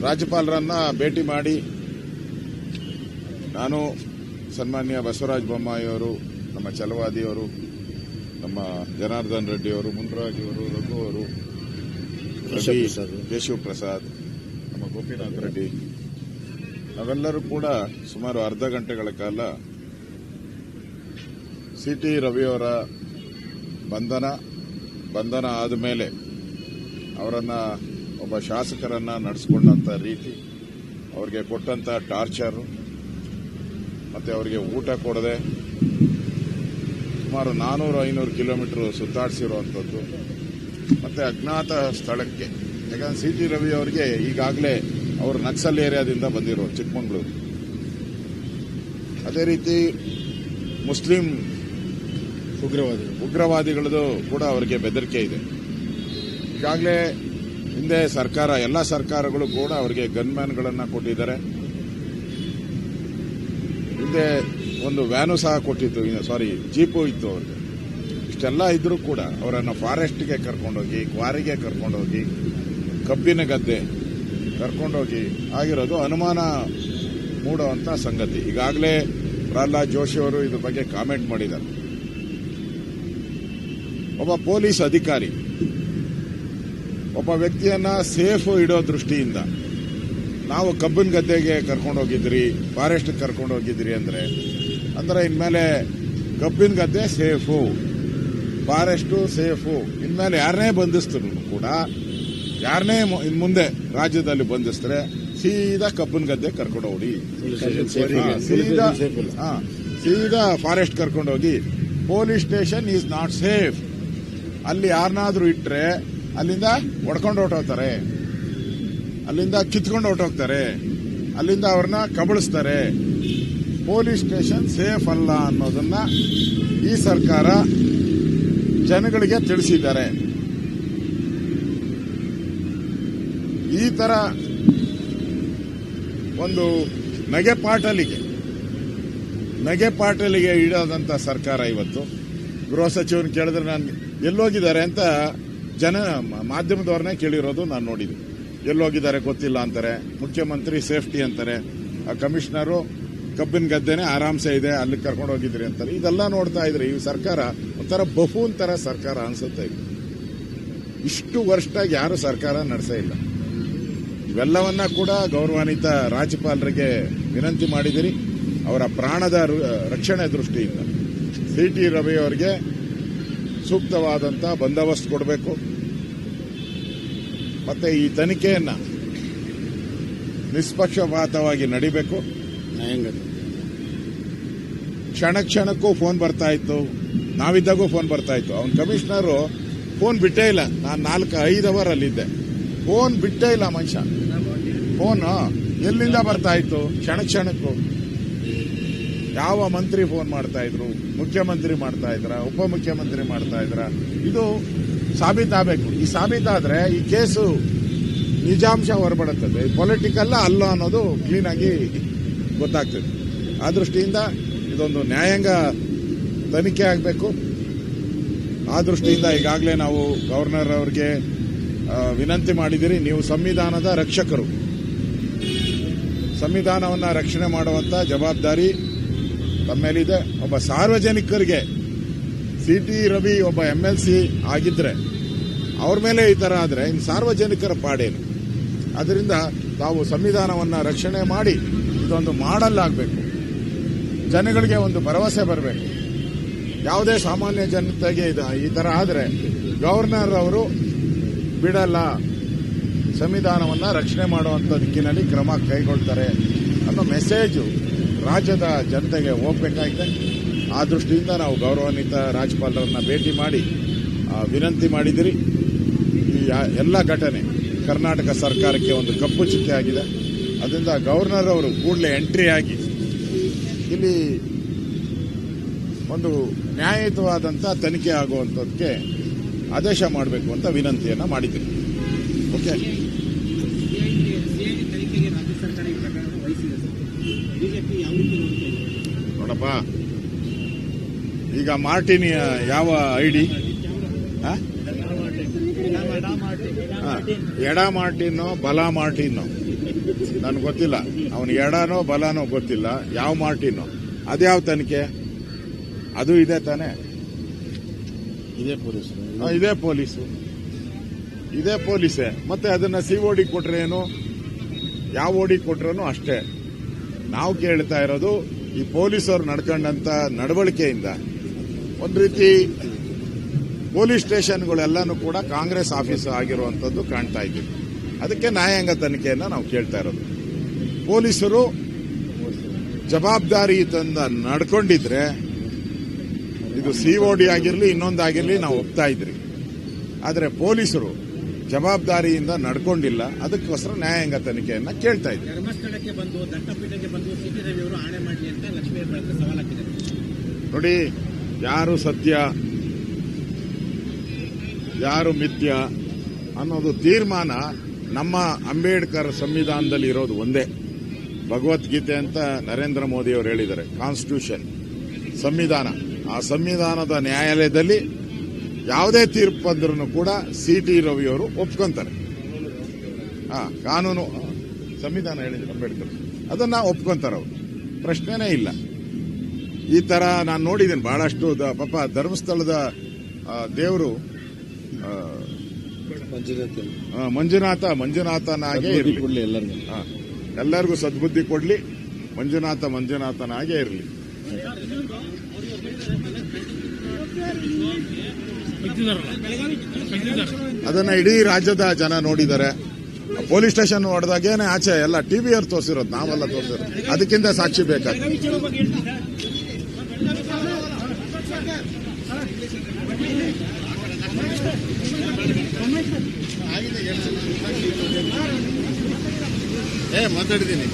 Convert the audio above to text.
ರಾಜ್ಯಪಾಲರನ್ನ ಭೇಟಿ ಮಾಡಿ ನಾನು ಸನ್ಮಾನ್ಯ ಬಸವರಾಜ ಬೊಮ್ಮಾಯಿಯವರು, ನಮ್ಮ ಛಲವಾದಿಯವರು, ನಮ್ಮ ಜನಾರ್ದನ್ ರೆಡ್ಡಿಯವರು, ಮುನ್ರಾಜಿಯವರು, ರಘು ಅವರು, ಕೇಶವ ಪ್ರಸಾದ್, ನಮ್ಮ ಗೋಪಿನಾಥ್ ರೆಡ್ಡಿ, ನಾವೆಲ್ಲರೂ ಕೂಡ ಸುಮಾರು ಅರ್ಧ ಗಂಟೆಗಳ ಕಾಲ ಸಿಟಿ ರವಿಯವರ ಬಂಧನ ಆದ ಮೇಲೆ ಅವರನ್ನ ಒಬ್ಬ ಶಾಸಕರನ್ನ ನಡೆಸಿಕೊಂಡಂತ ರೀತಿ, ಅವರಿಗೆ ಕೊಟ್ಟಂತ ಟಾರ್ಚರ್, ಮತ್ತೆ ಅವರಿಗೆ ಊಟ ಕೊಡದೆ ಸುಮಾರು 400-500 ಕಿಲೋಮೀಟರ್ ಸುತ್ತಾಡಿಸಿರುವಂಥದ್ದು, ಮತ್ತೆ ಅಜ್ಞಾತ ಸ್ಥಳಕ್ಕೆ. ಯಾಕಂದ್ರೆ ಸಿಟಿ ರವಿ ಅವರಿಗೆ ಈಗಾಗಲೇ ಅವರು ನಕ್ಸಲ್ ಏರಿಯಾದಿಂದ ಬಂದಿರೋ ಚಿಕ್ಕಮಗಳೂರು. ಅದೇ ರೀತಿ ಮುಸ್ಲಿಂ ಉಗ್ರವಾದಿಗಳದು ಕೂಡ ಅವರಿಗೆ ಬೆದರಿಕೆ ಇದೆ. ಈಗಾಗಲೇ ಹಿಂದೆ ಎಲ್ಲ ಸರ್ಕಾರಗಳು ಕೂಡ ಅವರಿಗೆ ಗನ್ಮ್ಯಾನ್ಗಳನ್ನು ಕೊಟ್ಟಿದ್ದಾರೆ. ಹಿಂದೆ ಒಂದು ವ್ಯಾನು ಸಹ ಕೊಟ್ಟಿತ್ತು, ಜೀಪು ಇತ್ತು ಅವರಿಗೆ. ಇಷ್ಟೆಲ್ಲ ಇದ್ರೂ ಕೂಡ ಅವರನ್ನು ಫಾರೆಸ್ಟ್ಗೆ ಕರ್ಕೊಂಡೋಗಿ, ಕ್ವಾರಿಗೆ ಕರ್ಕೊಂಡೋಗಿ, ಕಬ್ಬಿನ ಗದ್ದೆ ಕರ್ಕೊಂಡೋಗಿ ಆಗಿರೋದು ಅನುಮಾನ ಮೂಡುವಂತ ಸಂಗತಿ. ಈಗಾಗಲೇ ಪ್ರಹ್ಲಾದ್ ಜೋಶಿ ಅವರು ಇದ್ರ ಬಗ್ಗೆ ಕಾಮೆಂಟ್ ಮಾಡಿದ್ದಾರೆ. ಒಬ್ಬ ಪೊಲೀಸ್ ಅಧಿಕಾರಿ ಒಬ್ಬ ವ್ಯಕ್ತಿಯನ್ನ ಸೇಫ್ ಇಡೋ ದೃಷ್ಟಿಯಿಂದ ನಾವು ಕಬ್ಬಿನ ಗದ್ದೆಗೆ ಕರ್ಕೊಂಡೋಗಿದ್ರಿ, ಫಾರೆಸ್ಟ್ ಕರ್ಕೊಂಡೋಗಿದ್ರಿ ಅಂದ್ರೆ ಇನ್ಮೇಲೆ ಕಬ್ಬಿನ ಗದ್ದೆ ಸೇಫು, ಫಾರೆಸ್ಟು ಸೇಫು. ಇನ್ಮೇಲೆ ಯಾರನ್ನೇ ಬಂಧಿಸಿದ್ರು ಕೂಡ, ಯಾರನ್ನೇ ಮುಂದೆ ರಾಜ್ಯದಲ್ಲಿ ಬಂಧಿಸಿದ್ರೆ ಸೀದಾ ಕಬ್ಬಿನ ಗದ್ದೆ ಕರ್ಕೊಂಡೋಗಿ, ಸೀದಾ ಫಾರೆಸ್ಟ್ ಕರ್ಕೊಂಡೋಗಿ. Police station is not safe. ಅಲ್ಲಿ ಯಾರನ್ನಾದ್ರೂ ಇಟ್ರೆ ಅಲ್ಲಿಂದ ಹೊಡ್ಕೊಂಡು ಹೊರಟೋಗ್ತಾರೆ, ಅಲ್ಲಿಂದ ಕಿತ್ಕೊಂಡು ಹೊರಟೋಗ್ತಾರೆ, ಅಲ್ಲಿಂದ ಅವ್ರನ್ನ ಕಬಳಿಸ್ತಾರೆ. ಪೊಲೀಸ್ ಸ್ಟೇಷನ್ ಸೇಫ್ ಅಲ್ಲ ಅನ್ನೋದನ್ನ ಈ ಸರ್ಕಾರ ಜನಗಳಿಗೆ ತಿಳಿಸಿದ್ದಾರೆ. ಈ ತರ ಒಂದು ನಗೆಪಾಟಲಿಗೆ ಇಡೋದಂತ ಸರ್ಕಾರ ಇವತ್ತು. ಗೃಹ ಸಚಿವರನ್ನ ಕೇಳಿದ್ರೆ ನಾನು ಎಲ್ಲೋಗಿದ್ದಾರೆ ಅಂತ ಮಾಧ್ಯಮದವ್ರನ್ನೇ ಕೇಳಿರೋದು ನಾನು ನೋಡಿದ್ದೆ. ಎಲ್ಲೋಗಿದ್ದಾರೆ ಗೊತ್ತಿಲ್ಲ ಅಂತಾರೆ, ಮುಖ್ಯಮಂತ್ರಿ ಸೇಫ್ಟಿ ಅಂತಾರೆ, ಆ ಕಮಿಷನರು ಕಬ್ಬಿನ ಗದ್ದೆನೆ ಆರಾಮ್ಸೆ ಇದೆ ಅಲ್ಲಿ ಕರ್ಕೊಂಡು ಹೋಗಿದ್ರಿ ಅಂತಾರೆ. ಇದೆಲ್ಲ ನೋಡ್ತಾ ಇದ್ರೆ ಈ ಸರ್ಕಾರ ಒಂಥರ ಬಫೂನ್ ತರ ಸರ್ಕಾರ ಅನ್ಸುತ್ತೆ. ಇಷ್ಟು ವರ್ಷದಾಗಿ ಯಾರು ಸರ್ಕಾರ ನಡೆಸೇ ಇಲ್ಲ. ಇವೆಲ್ಲವನ್ನ ಕೂಡ ಗೌರವಾನ್ವಿತ ರಾಜ್ಯಪಾಲರಿಗೆ ವಿನಂತಿ ಮಾಡಿದಿರಿ. ಅವರ ಪ್ರಾಣದ ರಕ್ಷಣೆ ದೃಷ್ಟಿಯಿಂದ ಸಿಟಿ ರವಿ ಅವರಿಗೆ ಸೂಕ್ತವಾದಂತ ಬಂದೋಬಸ್ತ್ ಕೊಡಬೇಕು. ಮತ್ತೆ ಈ ತನಿಖೆಯನ್ನ ನಿಷ್ಪಕ್ಷಪಾತವಾಗಿ ನಡಿಬೇಕು. ಕ್ಷಣಕ್ಕೂ ಫೋನ್ ಬರ್ತಾ ಇತ್ತು, ನಾವಿದ್ದಾಗೂ ಫೋನ್ ಬರ್ತಾ ಇತ್ತು. ಅವನ ಕಮಿಷನರು ಫೋನ್ ಬಿಟ್ಟೇ ಇಲ್ಲ. ನಾನು 4-5 ಅವರ್ ಅಲ್ಲಿದ್ದೆ, ಫೋನ್ ಬಿಟ್ಟೇ ಇಲ್ಲ ಮನುಷ್ಯ. ಫೋನ್ ಎಲ್ಲಿಂದ ಬರ್ತಾ ಇತ್ತು ಕ್ಷಣಕ್ಕೂ. ಯಾವ ಮಂತ್ರಿ ಫೋನ್ ಮಾಡ್ತಾ ಇದ್ರು, ಮುಖ್ಯಮಂತ್ರಿ ಮಾಡ್ತಾ ಇದ್ರ, ಉಪಮುಖ್ಯಮಂತ್ರಿ ಮಾಡ್ತಾ ಇದ್ರ, ಇದು ಸಾಬೀತಾಗಬೇಕು. ಈ ಸಾಬೀತಾದ್ರೆ ಈ ಕೇಸು ನಿಜಾಂಶ ಹೊರಬಡುತ್ತದೆ, ಪೊಲಿಟಿಕಲ್ ಅಲ್ಲ ಅನ್ನೋದು ಕ್ಲೀನ್ ಆಗಿ ಗೊತ್ತಾಗ್ತದೆ. ಆ ದೃಷ್ಟಿಯಿಂದ ಇದೊಂದು ನ್ಯಾಯಾಂಗ ತನಿಖೆ ಆಗಬೇಕು. ಆ ದೃಷ್ಟಿಯಿಂದ ಈಗಾಗಲೇ ನಾವು ಗವರ್ನರ್ ಅವರಿಗೆ ವಿನಂತಿ ಮಾಡಿದಿರಿ. ನೀವು ಸಂವಿಧಾನದ ರಕ್ಷಕರು, ಸಂವಿಧಾನವನ್ನ ರಕ್ಷಣೆ ಮಾಡುವಂತ ಜವಾಬ್ದಾರಿ ತಮ್ಮ ಮೇಲಿದೆ. ಒಬ್ಬ ಸಾರ್ವಜನಿಕರಿಗೆ ಸಿಟಿ ರವಿ ಒಬ್ಬ MLC ಆಗಿದ್ರೆ ಅವ್ರ ಮೇಲೆ ಈ ತರ ಆದ್ರೆ ಇನ್ನು ಸಾರ್ವಜನಿಕರ ಪಾಡೇನು? ಅದರಿಂದ ತಾವು ಸಂವಿಧಾನವನ್ನ ರಕ್ಷಣೆ ಮಾಡಿ ಇದೊಂದು ಮಾಡಲ್ ಆಗಬೇಕು. ಜನಗಳಿಗೆ ಒಂದು ಭರವಸೆ ಬರಬೇಕು. ಯಾವುದೇ ಸಾಮಾನ್ಯ ಜನತೆಗೆ ಈ ತರ ಆದ್ರೆ ಗವರ್ನರ್ ಅವರು ಬಿಡಲ್ಲ, ಸಂವಿಧಾನವನ್ನ ರಕ್ಷಣೆ ಮಾಡುವಂತ ದಿಕ್ಕಿನಲ್ಲಿ ಕ್ರಮ ಕೈಗೊಳ್ತಾರೆ ಅನ್ನೋ ಮೆಸೇಜು ರಾಜ್ಯದ ಜನತೆಗೆ ಹೋಗಬೇಕಾಗಿದೆ. ಆ ದೃಷ್ಟಿಯಿಂದ ನಾವು ಗೌರವಾನ್ವಿತ ರಾಜ್ಯಪಾಲರನ್ನ ಭೇಟಿ ಮಾಡಿ ವಿನಂತಿ ಮಾಡಿದಿರಿ. ಈ ಎಲ್ಲ ಘಟನೆ ಕರ್ನಾಟಕ ಸರ್ಕಾರಕ್ಕೆ ಒಂದು ಕಪ್ಪು ಚುಕ್ಕೆ ಆಗಿದೆ. ಅದರಿಂದ ಗವರ್ನರ್ ಅವರು ಕೂಡಲೇ ಎಂಟ್ರಿ ಆಗಿ ಇಲ್ಲಿ ಒಂದು ನ್ಯಾಯಯುತವಾದಂಥ ತನಿಖೆ ಆಗುವಂಥದ್ದಕ್ಕೆ ಆದೇಶ ಮಾಡಬೇಕು ಅಂತ ವಿನಂತಿಯನ್ನ ಮಾಡಿದ್ದೀನಿ. ಓಕೆ, ನೋಡಪ್ಪ, ಈಗ ಮಾರ್ಟಿನ್ ಯಾವ ಐಡಿ? ಎಡ ಮಾರ್ಟಿನೋ ಬಲ ಮಾರ್ಟಿನೋ? ನನ್ಗೆ ಗೊತ್ತಿಲ್ಲ, ಅವನಿಗೆ ಎಡನೋ ಬಲನೋ ಗೊತ್ತಿಲ್ಲ, ಯಾವ ಮಾರ್ಟಿನೋ, ಅದ್ಯಾವ ತನಿಖೆ? ಅದು ಇದೆ ತಾನೆ, ಇದೇ ಪೊಲೀಸೇ. ಮತ್ತೆ ಅದನ್ನ COD ಕೊಟ್ರೇನು, ಯಾವ ಓಡಿ ಕೊಟ್ರೇನು ಅಷ್ಟೇ. ನಾವು ಕೇಳ್ತಾ ಇರೋದು ಈ ಪೊಲೀಸರು ನಡ್ಕೊಂಡಂತ ನಡವಳಿಕೆಯಿಂದ ಒಂದು ರೀತಿ ಪೊಲೀಸ್ ಸ್ಟೇಷನ್ಗಳೆಲ್ಲಾನು ಕೂಡ ಕಾಂಗ್ರೆಸ್ ಆಫೀಸ್ ಆಗಿರುವಂತದ್ದು ಕಾಣ್ತಾ ಇದ್ದೀವಿ. ಅದಕ್ಕೆ ನ್ಯಾಯಾಂಗ ತನಿಖೆಯನ್ನ ನಾವು ಕೇಳ್ತಾ ಇರೋದು. ಪೊಲೀಸರು ಜವಾಬ್ದಾರಿಯಿಂದ ನಡ್ಕೊಂಡಿದ್ರೆ ಇದು COD ಆಗಿರ್ಲಿ ಇನ್ನೊಂದಾಗಿರ್ಲಿ ನಾವು ಒಪ್ತಾ ಇದ್ರಿ. ಆದರೆ ಪೊಲೀಸರು ಜವಾಬ್ದಾರಿಯಿಂದ ನಡ್ಕೊಂಡಿಲ್ಲ, ಅದಕ್ಕೋಸ್ಕರ ನ್ಯಾಯಾಂಗ ತನಿಖೆಯನ್ನ ಕೇಳ್ತಾ ಇದ್ವಿ. ಧರ್ಮಸ್ಥಳಕ್ಕೆ ಬಂದು ದತ್ತಪೀಠಕ್ಕೆ ಬಂದು ಸಿಟಿ ರವಿ ಅವರು ಆಣೆ ಮಾಡಲಿ ಅಂತ ಲಕ್ಷ್ಮೀ ಹೆಬ್ಬಾಳ್ಕರ್ ಸವಾಲ್ ಹಾಕಿದ್ದಾರೆ. ನೋಡಿ, ಯಾರು ಸತ್ಯ ಯಾರು ಮಿಥ್ಯ ಅನ್ನೋದು ತೀರ್ಮಾನ ನಮ್ಮ ಅಂಬೇಡ್ಕರ್ ಸಂವಿಧಾನದಲ್ಲಿ ಇರೋದು ಒಂದೇ. ಭಗವದ್ಗೀತೆ ಅಂತ ನರೇಂದ್ರ ಮೋದಿ ಅವರು ಹೇಳಿದ್ದಾರೆ, ಕಾನ್ಸ್ಟಿಟ್ಯೂಷನ್, ಸಂವಿಧಾನ. ಆ ಸಂವಿಧಾನದ ನ್ಯಾಯಾಲಯದಲ್ಲಿ ಯಾವುದೇ ತೀರ್ಪು ಬಂದ್ರೂ ಕೂಡ CT ರವಿಯವರು ಒಪ್ಕೊಂತಾರೆ. ಕಾನೂನು ಸಂವಿಧಾನ ಹೇಳಿದ್ರು ಅಂಬೇಡ್ಕರ್, ಅದನ್ನ ಒಪ್ಕೊಂತಾರೆ ಅವರು, ಪ್ರಶ್ನೆನೇ ಇಲ್ಲ. ಈ ತರ ನಾನು ನೋಡಿದ್ದೀನಿ ಬಹಳಷ್ಟು. ಪಾಪ ಧರ್ಮಸ್ಥಳದ ದೇವರು ಮಂಜುನಾಥನಾಗೇ ಇರಲಿ, ಎಲ್ಲರಿಗೂ ಸದ್ಬುದ್ಧಿ ಕೊಡ್ಲಿ, ಮಂಜುನಾಥನಾಗೇ ಇರಲಿ. ಅದನ್ನ ಇಡೀ ರಾಜ್ಯದ ಜನ ನೋಡಿದ್ದಾರೆ. ಪೊಲೀಸ್ ಸ್ಟೇಷನ್ ಹೊಡೆದಾಗೇನೆ ಆಚೆ ಎಲ್ಲ ಟಿವಿಯವ್ರು ತೋರಿಸಿರೋದು, ನಾವೆಲ್ಲ ತೋರಿಸಿರೋದು. ಅದಕ್ಕಿಂತ ಸಾಕ್ಷಿ ಬೇಕಾಗ್ತದೆ. ಮಾತಾಡಿದ್ದೀನಿ.